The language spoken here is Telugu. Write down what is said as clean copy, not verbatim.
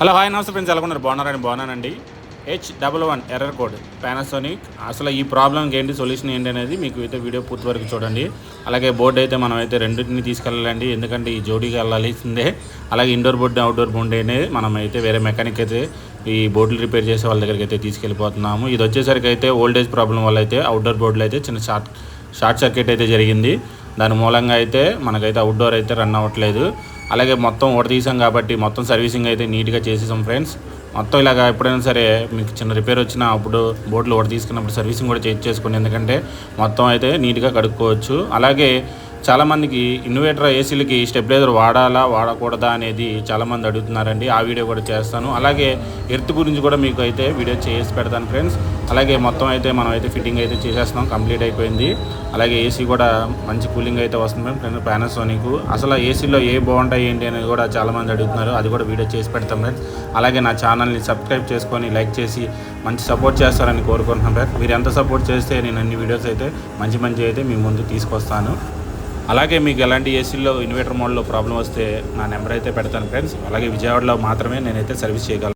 హలో హాయ్ నమస్తే ఫ్రెండ్స్, ఎలా ఉన్నారు? బాగున్నానండి. H11 error code Panasonic. అసలు ఈ ప్రాబ్లంకి ఏంటి, సొల్యూషన్ ఏంటి అనేది మీకు అయితే వీడియో పూర్తి వరకు చూడండి. అలాగే బోర్డు అయితే మనం అయితే రెండింటిని తీసుకెళ్ళాలండి, ఎందుకంటే ఈ జోడీగా వెళ్ళాల్సిందే. అలాగే ఇండోర్ బోర్డు అవుట్డోర్ బోర్డు అనేది మనం అయితే వేరే మెకానిక్ అయితే ఈ బోర్డులు రిపేర్ చేసే వాళ్ళ దగ్గరికి అయితే తీసుకెళ్ళిపోతున్నాము. ఇది వచ్చేసరికి అయితే ఓల్డేజ్ ప్రాబ్లం వల్ల అయితే అవుట్డోర్ బోర్డులో అయితే చిన్న షార్ట్ సర్క్యూట్ అయితే జరిగింది. దాని మూలంగా అయితే మనకైతే అవుట్డోర్ అయితే రన్ అవ్వట్లేదు. అలాగే మొత్తం ఒకటి తీసాం కాబట్టి మొత్తం సర్వీసింగ్ అయితే నీట్గా చేసేసాం ఫ్రెండ్స్. మొత్తం ఇలాగ ఎప్పుడైనా సరే మీకు చిన్న రిపేర్ వచ్చినా అప్పుడు బోర్డులు ఒకటి తీసుకున్నప్పుడు సర్వీసింగ్ కూడా చేసుకోండి, ఎందుకంటే మొత్తం అయితే నీట్గా కడుక్కోవచ్చు. అలాగే చాలామందికి ఇన్వర్టర్ ఏసీలకి స్టెబిలైజర్ వాడకూడదా అనేది చాలామంది అడుగుతున్నారండి. ఆ వీడియో కూడా చేస్తాను. అలాగే ఎర్త్ గురించి కూడా మీకు అయితే వీడియో చేసి పెడతాను ఫ్రెండ్స్. అలాగే మొత్తం అయితే మనం అయితే ఫిట్టింగ్ అయితే చేసేస్తున్నాం, కంప్లీట్ అయిపోయింది. అలాగే ఏసీ కూడా మంచి కూలింగ్ అయితే వస్తుంది ఫ్రెండ్స్ పానాసోనిక్. అసలు ఏసీలో ఏ బాగుంటాయి ఏంటి అనేది కూడా చాలామంది అడుగుతున్నారు, అది కూడా వీడియో చేసి పెడతాం ఫ్రెండ్స్. అలాగే నా ఛానల్ని సబ్స్క్రైబ్ చేసుకొని లైక్ చేసి మంచి సపోర్ట్ చేస్తారని కోరుకుంటున్నాను ఫ్రెండ్స్. మీరు ఎంత సపోర్ట్ చేస్తే నేను అన్ని వీడియోస్ అయితే మంచి అయితే మీ ముందు తీసుకొస్తాను. అలాగే మీకు ఎలాంటి ఏసీలో ఇన్వర్టర్ మోడ్లో ప్రాబ్లం వస్తే నా నెంబర్ అయితే పెడతాను ఫ్రెండ్స్. అలాగే విజయవాడలో మాత్రమే నేనైతే సర్వీస్ చేయగలను.